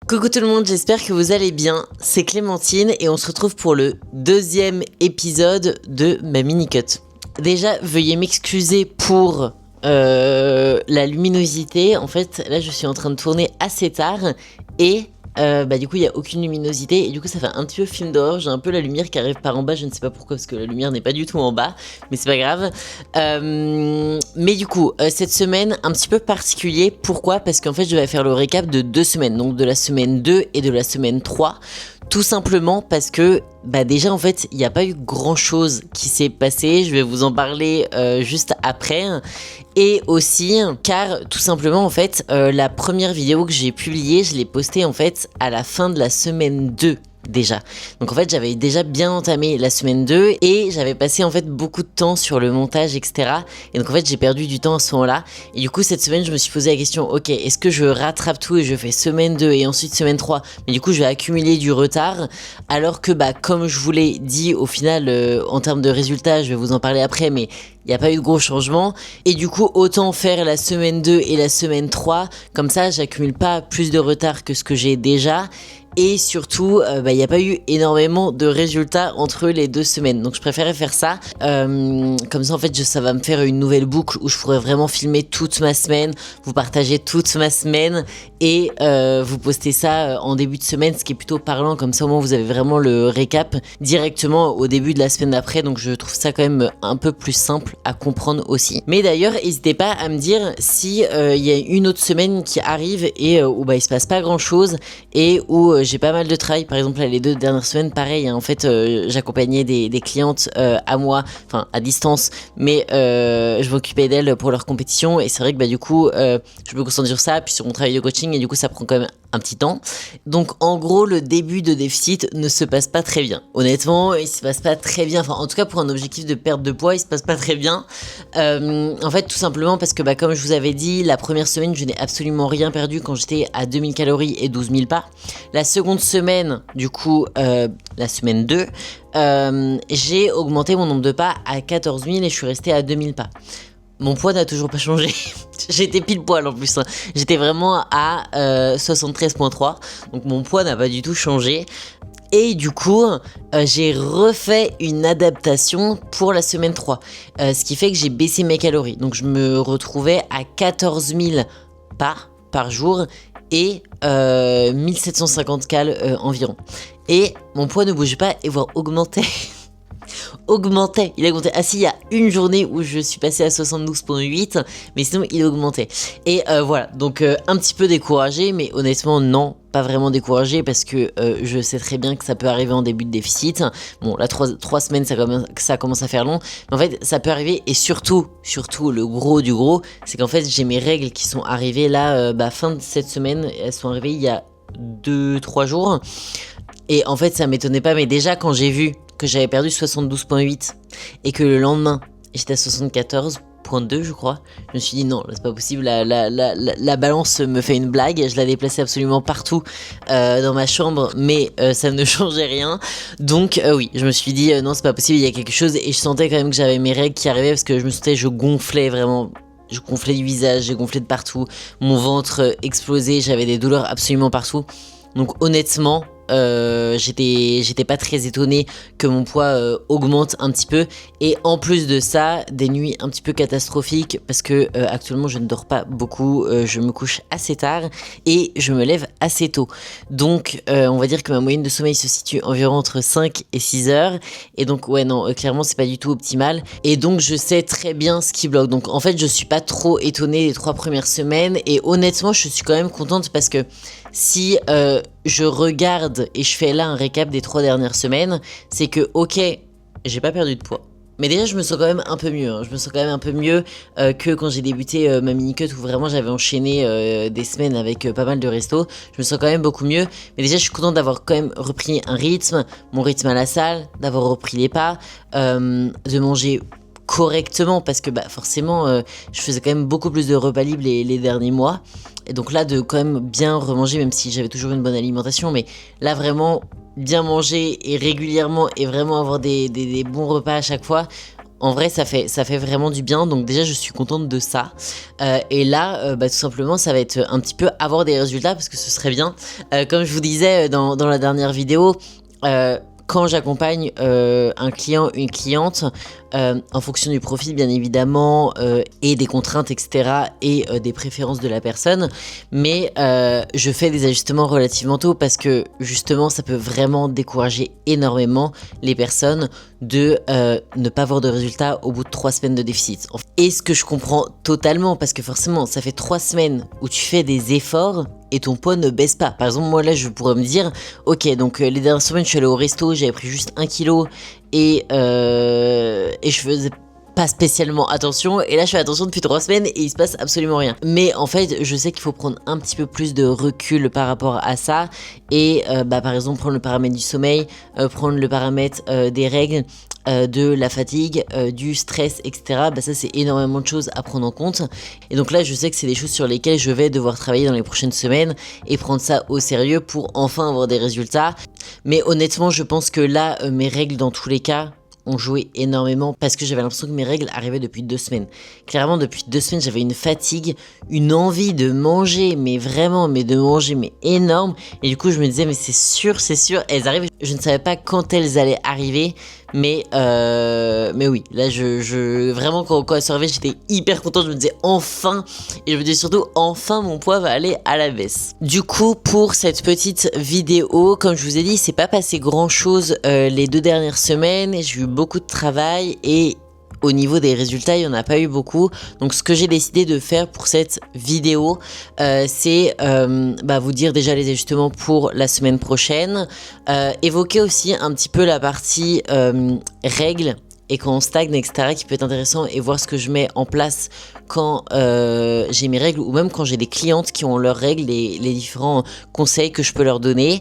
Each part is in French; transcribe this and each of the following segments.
Coucou tout le monde, j'espère que vous allez bien, c'est Clémentine et on se retrouve pour le deuxième épisode de ma mini-cut. Déjà, veuillez m'excuser pour la luminosité, en fait là je suis en train de tourner assez tard et du coup il n'y a aucune luminosité et du coup ça fait un petit peu film d'horreur, j'ai un peu la lumière qui arrive par en bas, je ne sais pas pourquoi parce que la lumière n'est pas du tout en bas, mais c'est pas grave. Mais du coup cette semaine un petit peu particulier, pourquoi? Parce qu'en fait je vais faire le récap de 2 semaines, donc de la semaine 2 et de la semaine 3. Tout simplement parce que déjà en fait il n'y a pas eu grand chose qui s'est passé, je vais vous en parler juste après. Et aussi car tout simplement en fait la première vidéo que j'ai publiée, je l'ai postée en fait à la fin de la semaine 2 déjà. Donc en fait j'avais déjà bien entamé la semaine 2 et j'avais passé en fait beaucoup de temps sur le montage etc. Et donc en fait j'ai perdu du temps à ce moment là et du coup cette semaine je me suis posé la question, ok, est-ce que je rattrape tout et je fais semaine 2 et ensuite semaine 3, mais du coup je vais accumuler du retard alors que comme je vous l'ai dit au final en termes de résultats, je vais vous en parler après, mais il n'y a pas eu de gros changements et du coup autant faire la semaine 2 et la semaine 3, comme ça j'accumule pas plus de retard que ce que j'ai déjà. Et surtout, il n'y a pas eu énormément de résultats entre les 2 semaines. Donc je préférais faire ça. Comme ça, en fait, ça va me faire une nouvelle boucle où je pourrais vraiment filmer toute ma semaine, vous partager toute ma semaine et vous poster ça en début de semaine, ce qui est plutôt parlant. Comme ça, au moins, vous avez vraiment le récap directement au début de la semaine d'après. Donc je trouve ça quand même un peu plus simple à comprendre aussi. Mais d'ailleurs, n'hésitez pas à me dire si il y a une autre semaine qui arrive et où il se passe pas grand-chose et où j'ai pas mal de travail. Par exemple là, les 2 dernières semaines pareil, en fait j'accompagnais des clientes à moi, enfin à distance, mais je m'occupais d'elles pour leur compétition et c'est vrai que du coup je me concentre sur ça puis sur mon travail de coaching et du coup ça prend quand même un petit temps. Donc en gros le début de déficit ne se passe pas très bien, honnêtement il se passe pas très bien, enfin en tout cas pour un objectif de perte de poids il se passe pas très bien. En fait tout simplement parce que comme je vous avais dit, la première semaine je n'ai absolument rien perdu quand j'étais à 2000 calories et 12 000 pas. La seconde semaine, du coup, la semaine 2, j'ai augmenté mon nombre de pas à 14 000 et je suis restée à 2000 pas. Mon poids n'a toujours pas changé. J'étais pile poil en plus. J'étais vraiment à 73,3. Donc mon poids n'a pas du tout changé. Et du coup, j'ai refait une adaptation pour la semaine 3. Ce qui fait que j'ai baissé mes calories. Donc je me retrouvais à 14 000 pas par jour et 1750 cales environ. Et mon poids ne bougeait pas et voire augmentait. Il a augmenté. Ah si, il y a une journée où je suis passée à 72,8, mais sinon il augmentait. Et voilà, donc un petit peu découragé, mais honnêtement non, pas vraiment découragé parce que je sais très bien que ça peut arriver en début de déficit. Bon là 3 semaines ça commence à faire long, mais en fait ça peut arriver et surtout le gros du gros, c'est qu'en fait j'ai mes règles qui sont arrivées là fin de cette semaine, elles sont arrivées il y a 2-3 jours. Et en fait ça m'étonnait pas, mais déjà quand j'ai vu que j'avais perdu 72,8 et que le lendemain j'étais à 74,2 je crois, je me suis dit non, là, c'est pas possible, la balance me fait une blague, je la déplaçais absolument partout dans ma chambre mais ça ne changeait rien, donc oui je me suis dit non c'est pas possible, il y a quelque chose, et je sentais quand même que j'avais mes règles qui arrivaient parce que je me sentais, je gonflais vraiment. Je gonflais du visage, j'ai gonflé de partout, mon ventre explosait, j'avais des douleurs absolument partout. Donc honnêtement, j'étais pas très étonnée que mon poids augmente un petit peu, et en plus de ça des nuits un petit peu catastrophiques parce que actuellement je ne dors pas beaucoup, je me couche assez tard et je me lève assez tôt, donc on va dire que ma moyenne de sommeil se situe environ entre 5 et 6 heures, et donc ouais non clairement c'est pas du tout optimal, et donc je sais très bien ce qui bloque. Donc en fait je suis pas trop étonnée des 3 premières semaines et honnêtement je suis quand même contente parce que si je regarde et je fais là un récap des 3 dernières semaines, c'est que ok, j'ai pas perdu de poids. Mais déjà je me sens quand même un peu mieux, Je me sens quand même un peu mieux que quand j'ai débuté ma mini-cut où vraiment j'avais enchaîné des semaines avec pas mal de restos. Je me sens quand même beaucoup mieux. Mais déjà je suis contente d'avoir quand même repris un rythme, mon rythme à la salle, d'avoir repris les pas, de manger correctement parce que forcément je faisais quand même beaucoup plus de repas libres les derniers mois, et donc là de quand même bien remanger, même si j'avais toujours une bonne alimentation, mais là vraiment bien manger et régulièrement et vraiment avoir des bons repas à chaque fois, En vrai, ça fait vraiment du bien. Donc déjà, je suis contente de ça. Et là, tout simplement, ça va être un petit peu avoir des résultats parce que ce serait bien. Comme je vous disais dans la dernière vidéo, quand j'accompagne un client, une cliente, en fonction du profil bien évidemment, et des contraintes, etc., et des préférences de la personne, mais je fais des ajustements relativement tôt parce que justement ça peut vraiment décourager énormément les personnes de ne pas avoir de résultats au bout de 3 semaines de déficit. Et ce que je comprends totalement, parce que forcément ça fait 3 semaines où tu fais des efforts et ton poids ne baisse pas. Par exemple, moi là je pourrais me dire, ok, donc les dernières semaines je suis allé au resto, j'avais pris juste 1 kilo et je faisais pas spécialement attention, et là je fais attention depuis 3 semaines et il se passe absolument rien. Mais en fait je sais qu'il faut prendre un petit peu plus de recul par rapport à ça, et par exemple prendre le paramètre du sommeil, prendre le paramètre des règles, de la fatigue, du stress, etc. Ça c'est énormément de choses à prendre en compte, et donc là je sais que c'est des choses sur lesquelles je vais devoir travailler dans les prochaines semaines et prendre ça au sérieux pour enfin avoir des résultats. Mais honnêtement je pense que là mes règles dans tous les cas ont joué énormément, parce que j'avais l'impression que mes règles arrivaient depuis 2 semaines. Clairement depuis 2 semaines j'avais une fatigue, une envie de manger, mais vraiment, mais de manger, mais énorme, et du coup je me disais mais c'est sûr, elles arrivent. Je ne savais pas quand elles allaient arriver, mais oui, là vraiment quand elles sont arrivées j'étais hyper contente, je me disais enfin, et je me disais surtout enfin mon poids va aller à la baisse. Du coup pour cette petite vidéo, comme je vous ai dit, c'est pas passé grand chose les 2 dernières semaines, j'ai eu beaucoup de travail et au niveau des résultats, il n'y en a pas eu beaucoup. Donc ce que j'ai décidé de faire pour cette vidéo, c'est vous dire déjà les ajustements pour la semaine prochaine, évoquer aussi un petit peu la partie règles et quand on stagne, etc., qui peut être intéressant, et voir ce que je mets en place quand j'ai mes règles, ou même quand j'ai des clientes qui ont leurs règles, les différents conseils que je peux leur donner.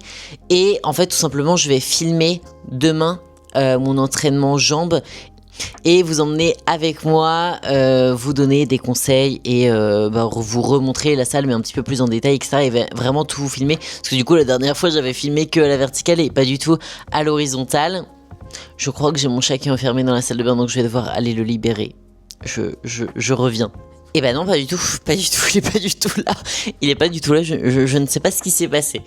Et en fait tout simplement je vais filmer demain mon entraînement jambes et vous emmener avec moi, vous donner des conseils et vous remontrer la salle mais un petit peu plus en détail, etc. Et vraiment tout vous filmer, parce que du coup la dernière fois j'avais filmé que à la verticale et pas du tout à l'horizontale. Je crois que j'ai mon chat qui est enfermé dans la salle de bain, donc je vais devoir aller le libérer. Je reviens. Et non, pas du tout, il est pas du tout là, je ne sais pas ce qui s'est passé.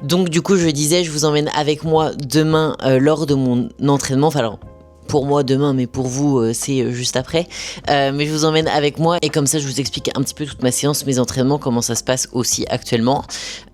Donc du coup je disais, je vous emmène avec moi demain lors de mon entraînement, enfin alors pour moi demain, mais pour vous c'est juste après, mais je vous emmène avec moi et comme ça je vous explique un petit peu toute ma séance, mes entraînements, comment ça se passe aussi actuellement,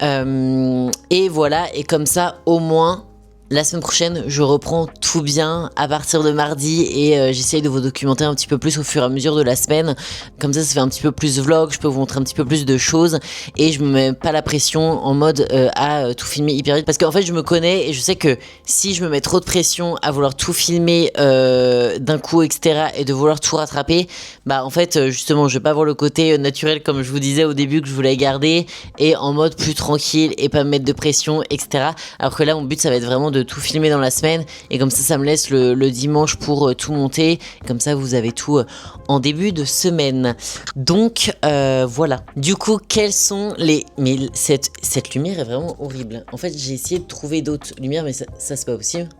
et voilà, et comme ça au moins la semaine prochaine, je reprends tout bien à partir de mardi et j'essaye de vous documenter un petit peu plus au fur et à mesure de la semaine. Comme ça fait un petit peu plus vlog, je peux vous montrer un petit peu plus de choses et je me mets pas la pression en mode à tout filmer hyper vite. Parce qu'en fait, je me connais et je sais que si je me mets trop de pression à vouloir tout filmer d'un coup, etc., et de vouloir tout rattraper, en fait, justement, je vais pas avoir le côté naturel comme je vous disais au début que je voulais garder, et en mode plus tranquille et pas me mettre de pression, etc. Alors que là, mon but, ça va être vraiment de tout filmer dans la semaine, et comme ça me laisse le dimanche pour tout monter, comme ça vous avez tout en début de semaine. Donc voilà, du coup quels sont les... Mais cette lumière est vraiment horrible. En fait j'ai essayé de trouver d'autres lumières, mais ça c'est pas possible.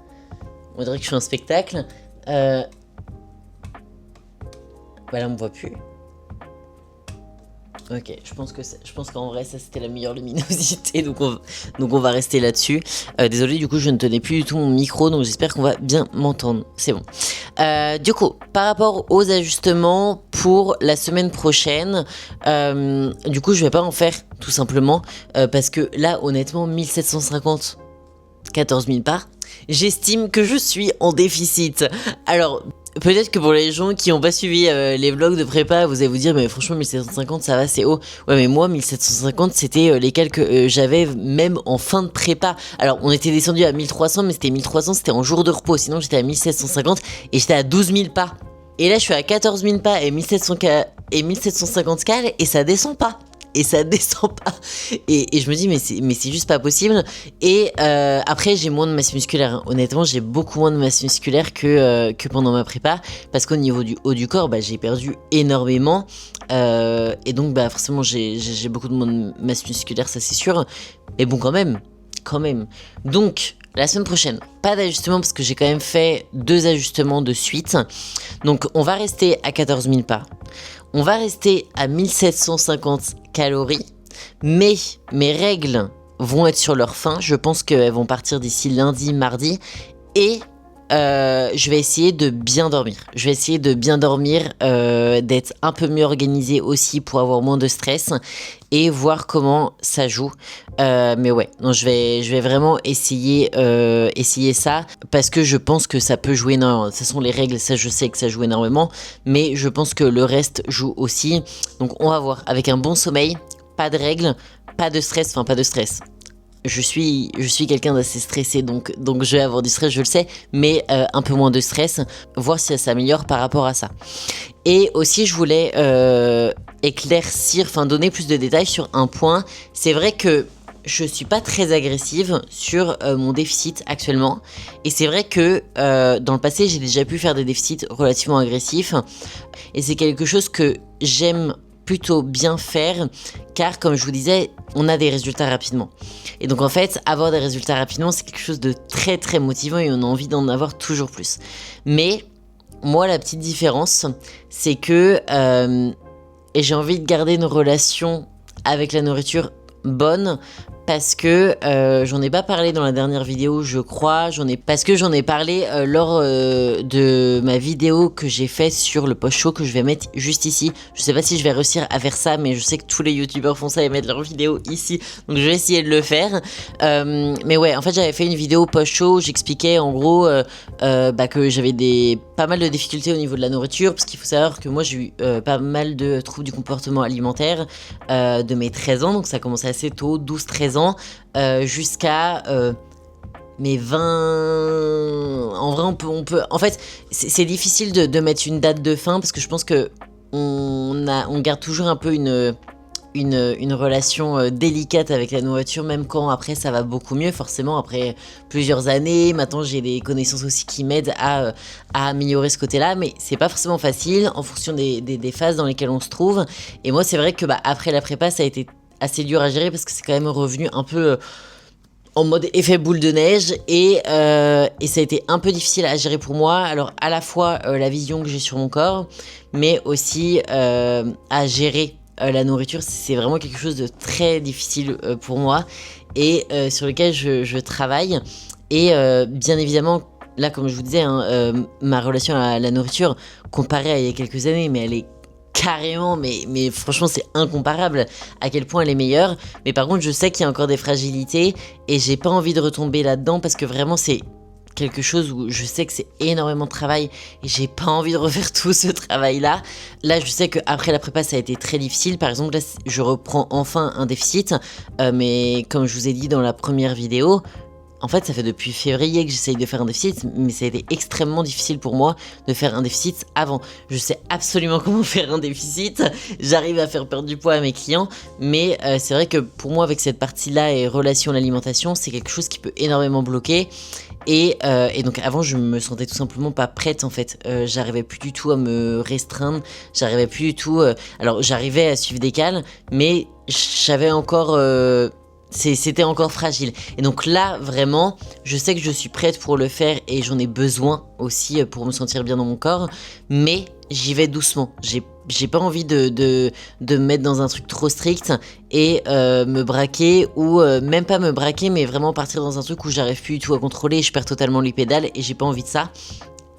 On dirait que je fais un spectacle. Là on me voit plus. Ok, je pense qu'en vrai ça c'était la meilleure luminosité, donc on va rester là-dessus. Désolé, du coup je ne tenais plus du tout mon micro, donc j'espère qu'on va bien m'entendre. C'est bon. Du coup, par rapport aux ajustements pour la semaine prochaine, du coup je vais pas en faire tout simplement parce que là honnêtement 1750, 14 000 parts, j'estime que je suis en déficit. Alors peut-être que pour les gens qui n'ont pas suivi les vlogs de prépa, vous allez vous dire mais franchement 1750 ça va, c'est haut. Ouais, mais moi 1750 c'était les calques que j'avais même en fin de prépa. Alors on était descendu à 1300, mais c'était 1300, c'était en jour de repos, sinon j'étais à 1750 et j'étais à 12 000 pas. Et là je suis à 14 000 pas et 1750 cales et ça descend pas. Et ça descend pas. Et je me dis mais c'est juste pas possible. Et après j'ai moins de masse musculaire, hein. Honnêtement j'ai beaucoup moins de masse musculaire que pendant ma prépa, parce qu'au niveau du haut du corps j'ai perdu énormément, et donc forcément j'ai beaucoup de moins de masse musculaire, ça c'est sûr. Mais bon quand même, quand même. Donc, la semaine prochaine, pas d'ajustement parce que j'ai quand même fait 2 ajustements de suite. Donc, on va rester à 14 000 pas. On va rester à 1750 calories. Mais mes règles vont être sur leur fin. Je pense qu'elles vont partir d'ici lundi, mardi. Et je vais essayer de bien dormir. Je vais essayer de bien dormir, d'être un peu mieux organisé aussi pour avoir moins de stress et voir comment ça joue. Mais ouais, non, je vais vraiment essayer ça parce que je pense que ça peut jouer énormément. De toute façon, les règles, ça je sais que ça joue énormément, mais je pense que le reste joue aussi. Donc on va voir. Avec un bon sommeil, pas de règles, pas de stress, enfin pas de stress. Je suis quelqu'un d'assez stressé, donc je vais avoir du stress, je le sais, mais un peu moins de stress, voir si ça s'améliore par rapport à ça. Et aussi, je voulais éclaircir, enfin donner plus de détails sur un point. C'est vrai que je suis pas très agressive sur mon déficit actuellement. Et c'est vrai que dans le passé, j'ai déjà pu faire des déficits relativement agressifs. Et c'est quelque chose que j'aime plutôt bien faire, car comme je vous disais, on a des résultats rapidement. Et donc en fait, avoir des résultats rapidement, c'est quelque chose de très très motivant et on a envie d'en avoir toujours plus. Mais moi, la petite différence, c'est que et j'ai envie de garder une relation avec la nourriture bonne, parce que j'en ai pas parlé dans la dernière vidéo, je crois. Parce que j'en ai parlé lors de ma vidéo que j'ai fait sur le post-show, que je vais mettre juste ici. Je sais pas si je vais réussir à faire ça, mais je sais que tous les youtubeurs font ça et mettent leur vidéo ici, donc je vais essayer de le faire. Mais ouais, en fait j'avais fait une vidéo post-show où j'expliquais en gros que j'avais pas mal de difficultés au niveau de la nourriture, parce qu'il faut savoir que moi j'ai eu pas mal de troubles du comportement alimentaire de mes 13 ans, donc ça a commencé assez tôt, 12-13 ans, jusqu'à mes 20... En vrai, on peut... En fait, c'est difficile de mettre une date de fin, parce que je pense que on garde toujours un peu une relation délicate avec la nourriture, même quand après ça va beaucoup mieux, forcément après plusieurs années. Maintenant j'ai des connaissances aussi qui m'aident à améliorer ce côté-là, mais c'est pas forcément facile en fonction des phases dans lesquelles on se trouve. Et moi c'est vrai que après la prépa, ça a été assez dur à gérer, parce que c'est quand même revenu un peu en mode effet boule de neige, et ça a été un peu difficile à gérer pour moi. Alors à la fois la vision que j'ai sur mon corps, mais aussi à gérer la nourriture. C'est vraiment quelque chose de très difficile pour moi, et sur lequel je travaille. Et bien évidemment, là comme je vous disais, ma relation à la nourriture, comparée à il y a quelques années, mais elle est carrément, mais franchement c'est incomparable à quel point elle est meilleure. Mais par contre je sais qu'il y a encore des fragilités, et j'ai pas envie de retomber là-dedans, parce que vraiment c'est quelque chose où je sais que c'est énormément de travail, et j'ai pas envie de refaire tout ce travail-là. Là, je sais qu'après la prépa, ça a été très difficile. Par exemple, là, je reprends enfin un déficit, mais comme je vous ai dit dans la première vidéo, en fait, ça fait depuis février que j'essaye de faire un déficit, mais ça a été extrêmement difficile pour moi de faire un déficit avant. Je sais absolument comment faire un déficit, j'arrive à faire perdre du poids à mes clients, mais c'est vrai que pour moi, avec cette partie-là et relation à l'alimentation, c'est quelque chose qui peut énormément bloquer. Et donc avant, je me sentais tout simplement pas prête en fait. J'arrivais plus du tout à me restreindre, j'arrivais plus du tout... alors j'arrivais à suivre des cales, mais j'avais encore... c'était encore fragile. Et donc là, vraiment, je sais que je suis prête pour le faire, et j'en ai besoin aussi pour me sentir bien dans mon corps, mais j'y vais doucement. J'ai pas envie de me mettre dans un truc trop strict et me braquer, ou même pas me braquer, mais vraiment partir dans un truc où j'arrive plus du tout à contrôler et je perds totalement les pédales, et j'ai pas envie de ça.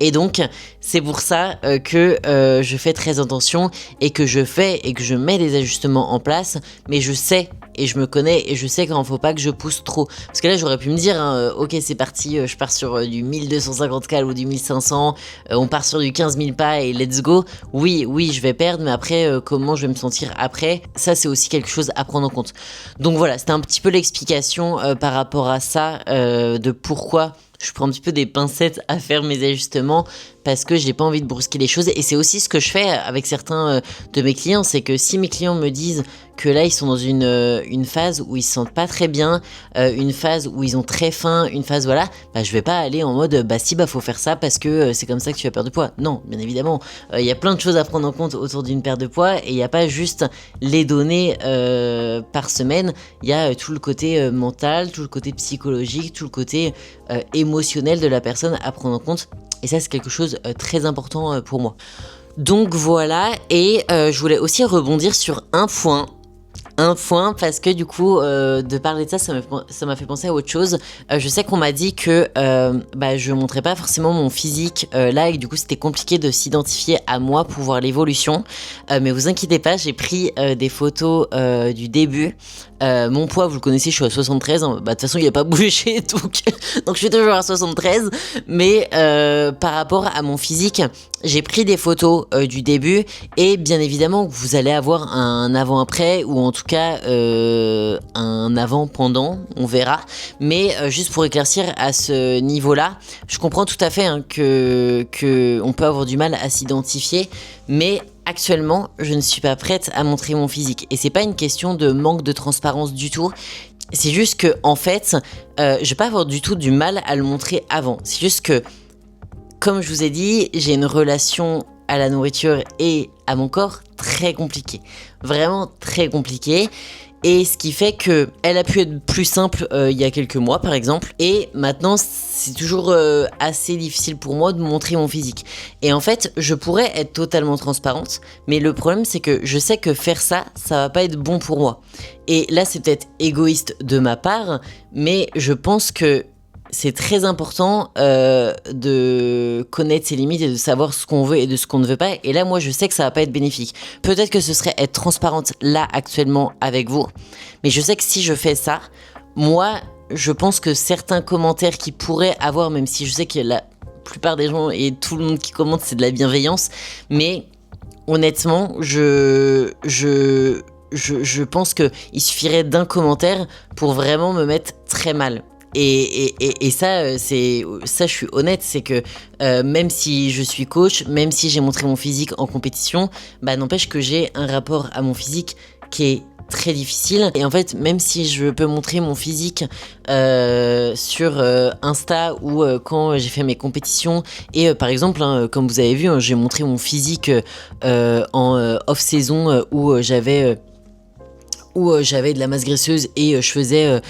Et donc, c'est pour ça que je fais très attention, et que je mets des ajustements en place, mais je sais, et je me connais, et je sais qu'il ne faut pas que je pousse trop. Parce que là, j'aurais pu me dire, ok, c'est parti, je pars sur du 1250 cal ou du 1500, on part sur du 15 000 pas et let's go. Oui, je vais perdre, mais après, comment je vais me sentir après, ça, c'est aussi quelque chose à prendre en compte. Donc voilà, c'était un petit peu l'explication par rapport à ça, de pourquoi je prends un petit peu des pincettes à faire mes ajustements, parce que j'ai pas envie de brusquer les choses. Et c'est aussi ce que je fais avec certains de mes clients, c'est que si mes clients me disent que là ils sont dans une phase où ils se sentent pas très bien, une phase où ils ont très faim, une phase voilà, bah je vais pas aller en mode bah si bah faut faire ça parce que c'est comme ça que tu vas perdre du poids. Non, bien évidemment, il y a plein de choses à prendre en compte autour d'une perte de poids et il n'y a pas juste les données par semaine, il y a tout le côté mental, tout le côté psychologique, tout le côté émotionnel de la personne à prendre en compte et ça c'est quelque chose très important pour moi. Donc voilà, et je voulais aussi rebondir sur un point parce que du coup de parler de ça m'a fait penser à autre chose. Je sais qu'on m'a dit que je montrais pas forcément mon physique là et que du coup c'était compliqué de s'identifier à moi pour voir l'évolution, mais vous inquiétez pas, j'ai pris des photos du début. Mon poids, vous le connaissez, je suis à 73, hein. De toute façon il a pas bougé donc je suis toujours à 73, mais par rapport à mon physique j'ai pris des photos du début et bien évidemment vous allez avoir un avant-après ou en tout cas un avant-pendant, on verra, mais juste pour éclaircir à ce niveau-là, je comprends tout à fait hein, que on peut avoir du mal à s'identifier, mais actuellement, je ne suis pas prête à montrer mon physique. Et c'est pas une question de manque de transparence du tout. C'est juste que, en fait, je vais pas avoir du tout du mal à le montrer avant. C'est juste que, comme je vous ai dit, j'ai une relation à la nourriture et à mon corps très compliquée. Vraiment très compliquée. Et ce qui fait que elle a pu être plus simple il y a quelques mois par exemple. Et maintenant c'est toujours assez difficile pour moi de montrer mon physique. Et en fait je pourrais être totalement transparente. Mais le problème c'est que je sais que faire ça va pas être bon pour moi. Et là c'est peut-être égoïste de ma part. Mais je pense que c'est très important de connaître ses limites et de savoir ce qu'on veut et de ce qu'on ne veut pas. Et là, moi, je sais que ça va pas être bénéfique. Peut-être que ce serait être transparente là, actuellement, avec vous. Mais je sais que si je fais ça, moi, je pense que certains commentaires qui pourraient avoir, même si je sais que la plupart des gens et tout le monde qui commente, c'est de la bienveillance. Mais honnêtement, je pense qu'il suffirait d'un commentaire pour vraiment me mettre très mal. Et ça, je suis honnête, c'est que même si je suis coach, même si j'ai montré mon physique en compétition, n'empêche que j'ai un rapport à mon physique qui est très difficile. Et en fait, même si je peux montrer mon physique sur Insta ou quand j'ai fait mes compétitions, et par exemple, hein, comme vous avez vu, hein, j'ai montré mon physique en off-saison où j'avais de la masse graisseuse et je faisais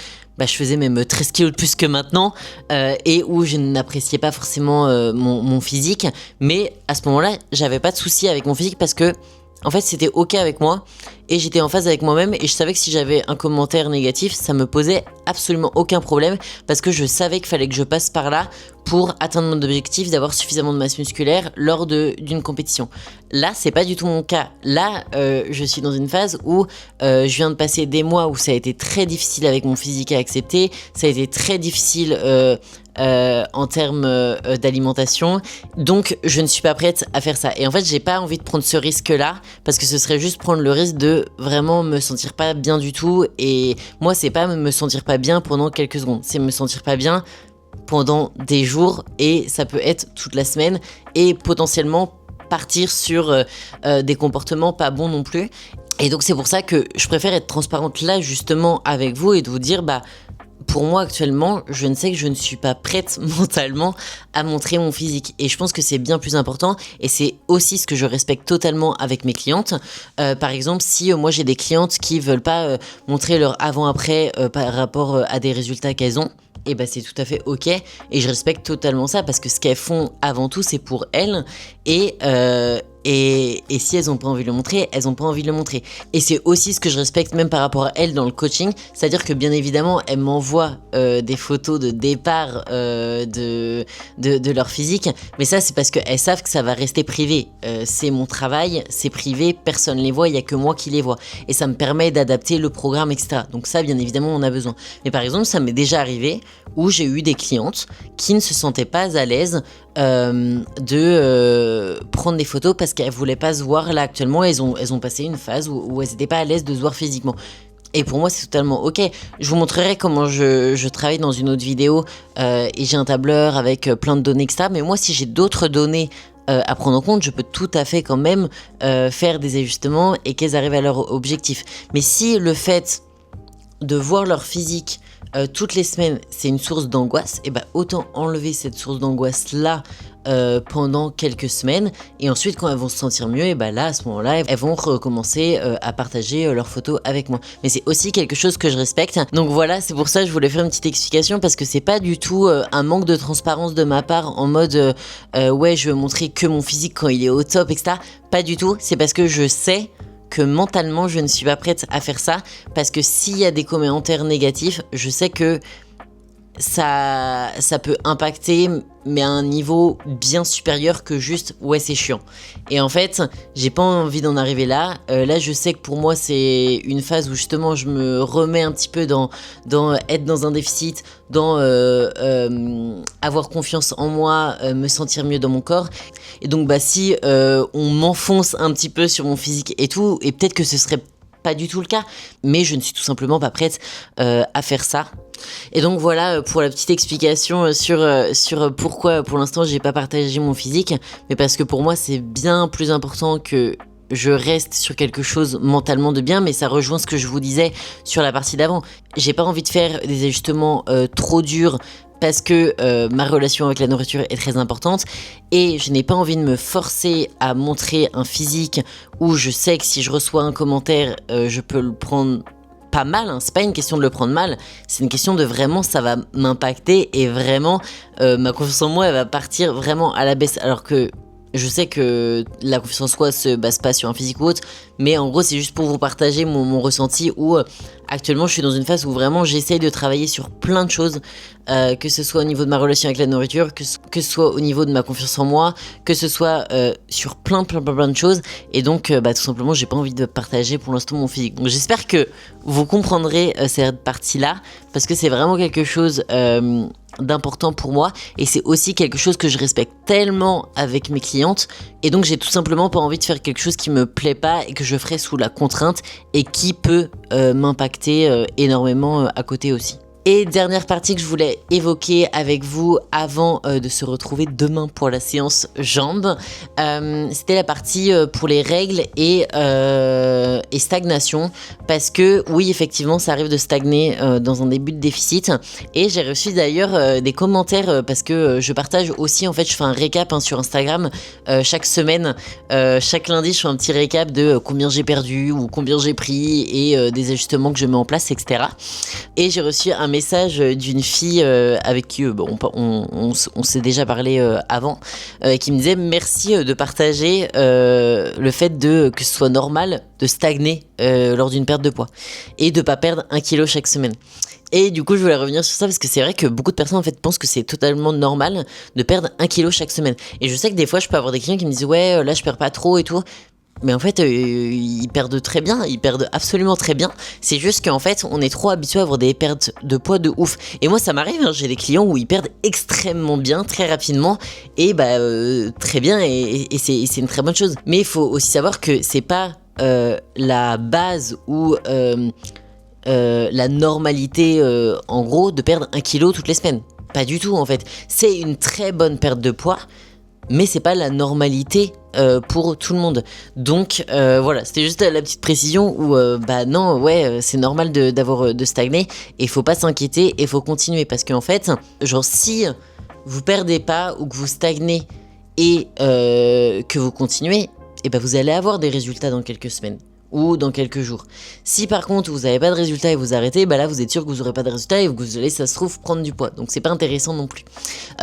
même 13 kilos de plus que maintenant et où je n'appréciais pas forcément mon physique. Mais à ce moment-là, j'avais pas de souci avec mon physique parce que en fait, c'était ok avec moi et j'étais en phase avec moi-même et je savais que si j'avais un commentaire négatif, ça me posait absolument aucun problème parce que je savais qu'il fallait que je passe par là pour atteindre mon objectif d'avoir suffisamment de masse musculaire lors d'une compétition. Là, c'est pas du tout mon cas. Là, je suis dans une phase où je viens de passer des mois où ça a été très difficile avec mon physique à accepter, ça a été très difficile en termes d'alimentation, donc je ne suis pas prête à faire ça. Et en fait, j'ai pas envie de prendre ce risque-là parce que ce serait juste prendre le risque de vraiment me sentir pas bien du tout. Et moi, c'est pas me sentir pas bien pendant quelques secondes, c'est me sentir pas bien pendant des jours et ça peut être toute la semaine et potentiellement partir sur des comportements pas bons non plus. Et donc c'est pour ça que je préfère être transparente là justement avec vous et de vous dire pour moi actuellement, je ne sais que je ne suis pas prête mentalement à montrer mon physique. Et je pense que c'est bien plus important et c'est aussi ce que je respecte totalement avec mes clientes. Par exemple, si moi j'ai des clientes qui veulent pas montrer leur avant-après par rapport à des résultats qu'elles ont, et c'est tout à fait ok et je respecte totalement ça parce que ce qu'elles font avant tout c'est pour elles et si elles ont pas envie de le montrer, elles ont pas envie de le montrer. Et c'est aussi ce que je respecte même par rapport à elles dans le coaching, c'est-à-dire que bien évidemment elles m'envoient des photos de départ de leur physique, mais ça c'est parce qu'elles savent que ça va rester privé. C'est mon travail, c'est privé, personne les voit, il y a que moi qui les vois et ça me permet d'adapter le programme, etc. Donc ça bien évidemment on a besoin. Mais par exemple ça m'est déjà arrivé où j'ai eu des clientes qui ne se sentaient pas à l'aise de prendre des photos parce qu'elles voulaient pas se voir là actuellement. Elles ont passé une phase où elles étaient pas à l'aise de se voir physiquement. Et pour moi, c'est totalement ok. Je vous montrerai comment je travaille dans une autre vidéo et j'ai un tableur avec plein de données, etc. Mais moi, si j'ai d'autres données à prendre en compte, je peux tout à fait quand même faire des ajustements et qu'elles arrivent à leur objectif. Mais si le fait de voir leur physique toutes les semaines, c'est une source d'angoisse, et bah autant enlever cette source d'angoisse là pendant quelques semaines, et ensuite quand elles vont se sentir mieux, et bah là à ce moment-là elles vont recommencer à partager leurs photos avec moi. Mais c'est aussi quelque chose que je respecte, donc voilà, c'est pour ça que je voulais faire une petite explication, parce que c'est pas du tout un manque de transparence de ma part en mode ouais je veux montrer que mon physique quand il est au top, etc. Pas du tout, c'est parce que je sais que mentalement je ne suis pas prête à faire ça, parce que s'il y a des commentaires négatifs, je sais que ça peut impacter, mais à un niveau bien supérieur que juste ouais c'est chiant. Et en fait j'ai pas envie d'en arriver là. Là je sais que pour moi c'est une phase où justement je me remets un petit peu dans être dans un déficit, dans avoir confiance en moi, me sentir mieux dans mon corps. Et donc bah si on m'enfonce un petit peu sur mon physique et tout, et peut-être que ce serait pas du tout le cas, mais je ne suis tout simplement pas prête à faire ça. Et donc voilà pour la petite explication sur pourquoi pour l'instant j'ai pas partagé mon physique, mais parce que pour moi c'est bien plus important que je reste sur quelque chose mentalement de bien, mais ça rejoint ce que je vous disais sur la partie d'avant. J'ai pas envie de faire des ajustements trop durs, parce que ma relation avec la nourriture est très importante et je n'ai pas envie de me forcer à montrer un physique où je sais que si je reçois un commentaire, je peux le prendre pas mal, hein. C'est pas une question de le prendre mal, c'est une question de vraiment ça va m'impacter et vraiment ma confiance en moi elle va partir vraiment à la baisse, alors que je sais que la confiance en soi se base pas sur un physique ou autre, mais en gros c'est juste pour vous partager mon ressenti où actuellement je suis dans une phase où vraiment j'essaye de travailler sur plein de choses, que ce soit au niveau de ma relation avec la nourriture, que ce soit au niveau de ma confiance en moi, que ce soit sur plein de choses, et donc tout simplement j'ai pas envie de partager pour l'instant mon physique. Donc j'espère que vous comprendrez cette partie là, parce que c'est vraiment quelque chose d'important pour moi, et c'est aussi quelque chose que je respecte tellement avec mes clientes, et donc j'ai tout simplement pas envie de faire quelque chose qui me plaît pas et que je ferai sous la contrainte et qui peut m'impacter énormément à côté aussi. Et dernière partie que je voulais évoquer avec vous avant de se retrouver demain pour la séance jambes, c'était la partie pour les règles et stagnation, parce que oui effectivement ça arrive de stagner dans un début de déficit, et j'ai reçu d'ailleurs des commentaires parce que je partage aussi, en fait je fais un récap sur Instagram chaque semaine, chaque lundi je fais un petit récap de combien j'ai perdu ou combien j'ai pris et des ajustements que je mets en place, etc. Et j'ai reçu un message d'une fille avec qui on s'est déjà parlé avant, qui me disait merci de partager le fait que ce soit normal de stagner lors d'une perte de poids et de pas perdre 1 kilo chaque semaine. Et du coup je voulais revenir sur ça parce que c'est vrai que beaucoup de personnes en fait pensent que c'est totalement normal de perdre 1 kilo chaque semaine. Et je sais que des fois je peux avoir des clients qui me disent ouais là je perds pas trop et tout. Mais en fait, ils perdent très bien, ils perdent absolument très bien. C'est juste qu'en fait, on est trop habitué à avoir des pertes de poids de ouf. Et moi, ça m'arrive, hein, j'ai des clients où ils perdent extrêmement bien, très rapidement, et très bien, et c'est une très bonne chose. Mais il faut aussi savoir que c'est pas la base ou la normalité, en gros, de perdre 1 kilo toutes les semaines. Pas du tout, en fait. C'est une très bonne perte de poids, mais c'est pas la normalité pour tout le monde. Donc voilà, c'était juste la petite précision où non, ouais, c'est normal de stagner, et faut pas s'inquiéter et faut continuer, parce qu'en fait, genre si vous perdez pas ou que vous stagnez et que vous continuez, et vous allez avoir des résultats dans quelques semaines ou dans quelques jours. Si par contre vous n'avez pas de résultats et vous arrêtez, là vous êtes sûr que vous n'aurez pas de résultats et que vous allez, ça se trouve, prendre du poids. Donc c'est pas intéressant non plus.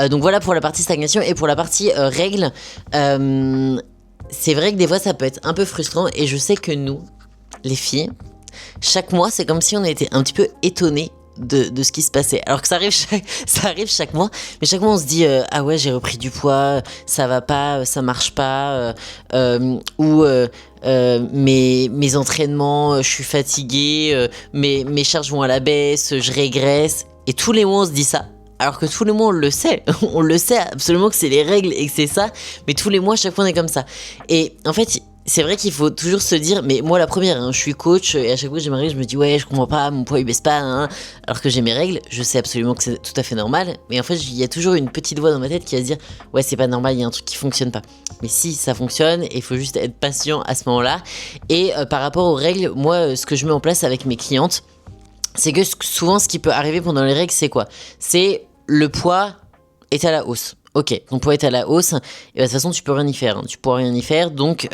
Donc voilà pour la partie stagnation. Et pour la partie règles, c'est vrai que des fois ça peut être un peu frustrant, et je sais que nous, les filles, chaque mois c'est comme si on était un petit peu étonnés de ce qui se passait, alors que ça arrive chaque mois, mais chaque mois on se dit ah ouais j'ai repris du poids, ça va pas, ça marche pas, ou mes entraînements, je suis fatiguée, mes charges vont à la baisse, je régresse, et tous les mois on se dit ça, alors que tous les mois on le sait, on le sait absolument que c'est les règles et que c'est ça, mais tous les mois chaque fois on est comme ça. Et en fait c'est vrai qu'il faut toujours se dire, mais moi la première, hein, je suis coach et à chaque fois que j'ai mes règles, je me dis ouais, je comprends pas, mon poids il baisse pas, hein. Alors que j'ai mes règles, je sais absolument que c'est tout à fait normal, mais en fait il y a toujours une petite voix dans ma tête qui va se dire ouais c'est pas normal, il y a un truc qui fonctionne pas. Mais si ça fonctionne, il faut juste être patient à ce moment-là. Et par rapport aux règles, moi ce que je mets en place avec mes clientes, c'est que souvent ce qui peut arriver pendant les règles, c'est quoi? C'est le poids est à la hausse. Ok, ton poids est à la hausse, et de toute façon tu peux rien y faire, hein. Tu pourras rien y faire, donc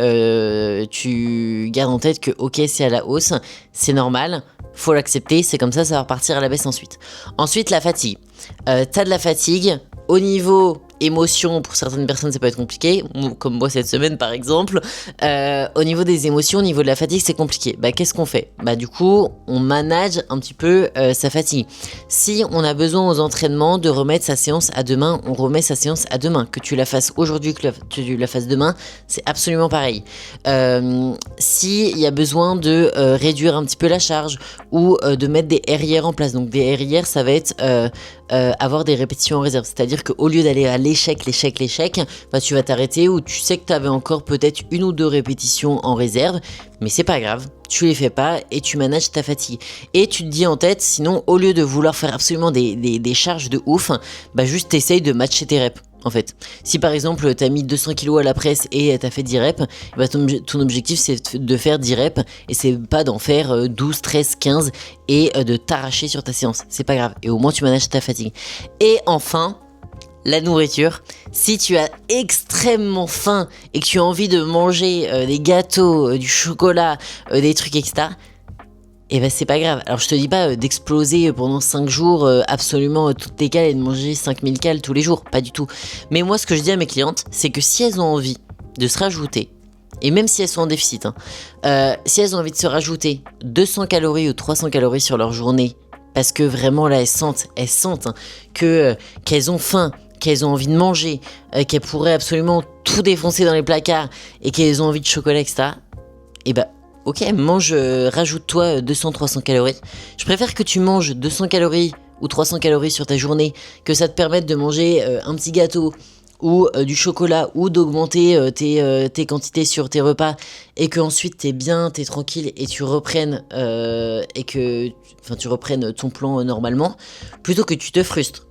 tu gardes en tête que ok c'est à la hausse, c'est normal, faut l'accepter, c'est comme ça va repartir à la baisse ensuite. Ensuite la fatigue, t'as de la fatigue, au niveau émotions, pour certaines personnes ça peut être compliqué, comme moi cette semaine par exemple, au niveau des émotions, au niveau de la fatigue c'est compliqué. Bah qu'est-ce qu'on fait? Bah du coup on manage un petit peu sa fatigue. Si on a besoin aux entraînements de remettre sa séance à demain, on remet sa séance à demain. Que tu la fasses aujourd'hui, que tu la fasses demain, c'est absolument pareil. S'il y a besoin de réduire un petit peu la charge ou de mettre des RIR en place, donc des RIR ça va être avoir des répétitions en réserve, c'est-à-dire qu'au lieu d'aller à l'échec, bah tu vas t'arrêter où tu sais que tu avais encore peut-être 1 ou 2 répétitions en réserve, mais c'est pas grave, tu les fais pas et tu manages ta fatigue. Et tu te dis en tête, sinon au lieu de vouloir faire absolument des charges de ouf, bah juste t'essayes de matcher tes reps. En fait, si par exemple t'as mis 200 kg à la presse et t'as fait 10 reps, bah ton objectif c'est de faire 10 reps et c'est pas d'en faire 12, 13, 15 et de t'arracher sur ta séance. C'est pas grave et au moins tu manages ta fatigue. Et enfin, la nourriture. Si tu as extrêmement faim et que tu as envie de manger des gâteaux, du chocolat, des trucs etc., et ben c'est pas grave. Alors je te dis pas d'exploser pendant 5 jours absolument toutes tes cales et de manger 5000 cales tous les jours, pas du tout. Mais moi ce que je dis à mes clientes, c'est que si elles ont envie de se rajouter, et même si elles sont en déficit, si elles ont envie de se rajouter 200 calories ou 300 calories sur leur journée, parce que vraiment là elles sentent qu'elles ont faim, qu'elles ont envie de manger, qu'elles pourraient absolument tout défoncer dans les placards et qu'elles ont envie de chocolat, etc. Et bah ok, rajoute-toi 200-300 calories. Je préfère que tu manges 200 calories ou 300 calories sur ta journée, que ça te permette de manger un petit gâteau ou du chocolat ou d'augmenter tes quantités sur tes repas et que ensuite t'es bien, t'es tranquille et tu reprennes tu reprennes ton plan normalement, plutôt que tu te frustres,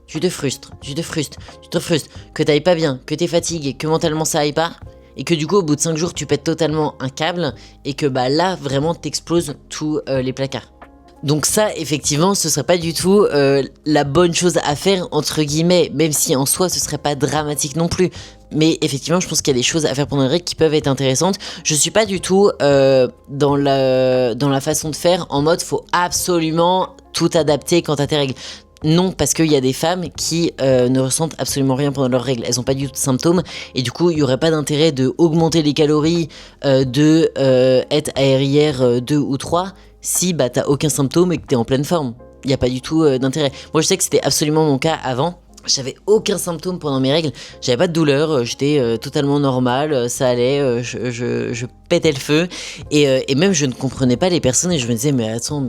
que t'ailles pas bien, que t'es fatigué, que mentalement ça aille pas. Et que du coup au bout de 5 jours tu pètes totalement un câble et que bah là vraiment t'exploses tous les placards. Donc ça effectivement ce serait pas du tout la bonne chose à faire entre guillemets, même si en soi ce serait pas dramatique non plus. Mais effectivement je pense qu'il y a des choses à faire pendant les règles qui peuvent être intéressantes. Je suis pas du tout dans la façon de faire en mode faut absolument tout adapter quant à tes règles. Non, parce qu'il y a des femmes qui ne ressentent absolument rien pendant leurs règles. Elles n'ont pas du tout de symptômes et du coup, il n'y aurait pas d'intérêt de augmenter les calories, de être à RIR 2 ou 3 si bah, t'as aucun symptôme et que t'es en pleine forme. Il n'y a pas du tout d'intérêt. Moi, je sais que c'était absolument mon cas avant. J'avais aucun symptôme pendant mes règles, j'avais pas de douleur, j'étais totalement normal, ça allait, je pétais le feu et même je ne comprenais pas les personnes et je me disais mais attends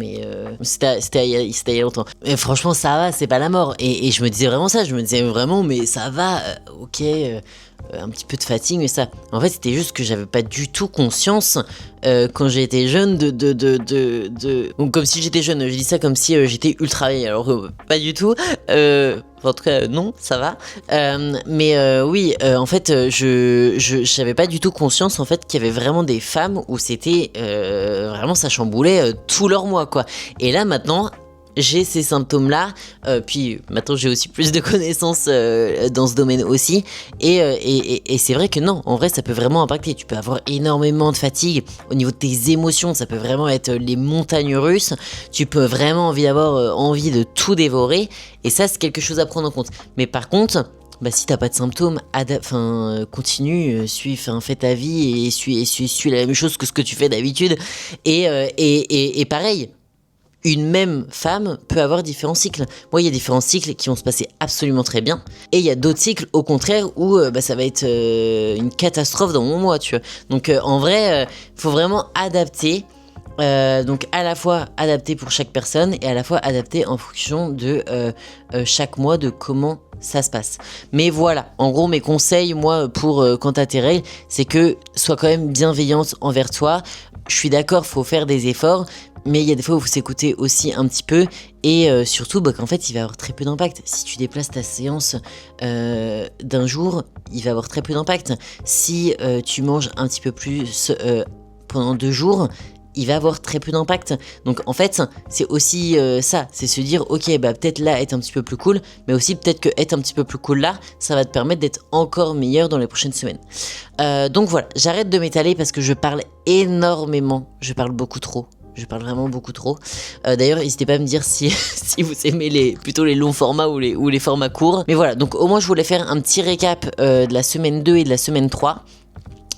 c'était il y a longtemps. Mais franchement ça va, c'est pas la mort et je me disais vraiment ça, je me disais vraiment mais ça va, ok. Un petit peu de fatigue mais ça en fait c'était juste que j'avais pas du tout conscience quand j'étais jeune donc comme si j'étais jeune, je dis ça comme si j'étais ultra vieille alors pas du tout en tout cas non ça va oui en fait j'avais pas du tout conscience en fait qu'il y avait vraiment des femmes où c'était vraiment ça chamboulait tout leur mois quoi et là maintenant j'ai ces symptômes-là, puis maintenant j'ai aussi plus de connaissances dans ce domaine aussi, et c'est vrai que non, en vrai ça peut vraiment impacter, tu peux avoir énormément de fatigue, au niveau de tes émotions ça peut vraiment être les montagnes russes, tu peux vraiment avoir envie de tout dévorer, et ça c'est quelque chose à prendre en compte, mais par contre... Bah si t'as pas de symptômes, continue, fais ta vie et suis la même chose que ce que tu fais d'habitude, et pareil. Une même femme peut avoir différents cycles. Moi, il y a différents cycles qui vont se passer absolument très bien. Et il y a d'autres cycles, au contraire, où ça va être une catastrophe dans mon mois, tu vois. Donc, en vrai, faut vraiment adapter Donc à la fois adapté pour chaque personne et à la fois adapté en fonction de chaque mois de comment ça se passe. Mais voilà, en gros mes conseils moi pour quand t'as tes règles, c'est que sois quand même bienveillante envers toi. Je suis d'accord, faut faire des efforts, mais il y a des fois où il faut s'écouter aussi un petit peu et surtout qu'en fait il va avoir très peu d'impact. Si tu déplaces ta séance d'un jour, il va avoir très peu d'impact. Si tu manges un petit peu plus pendant 2 jours, il va avoir très peu d'impact. Donc en fait, c'est aussi ça, c'est se dire ok, bah peut-être là être un petit peu plus cool, mais aussi peut-être que être un petit peu plus cool là, ça va te permettre d'être encore meilleur dans les prochaines semaines. Donc voilà, j'arrête de m'étaler parce que je parle énormément, je parle beaucoup trop. Je parle vraiment beaucoup trop. D'ailleurs, n'hésitez pas à me dire si, si vous aimez plutôt les longs formats ou les formats courts. Mais voilà, donc au moins je voulais faire un petit récap de la semaine 2 et de la semaine 3.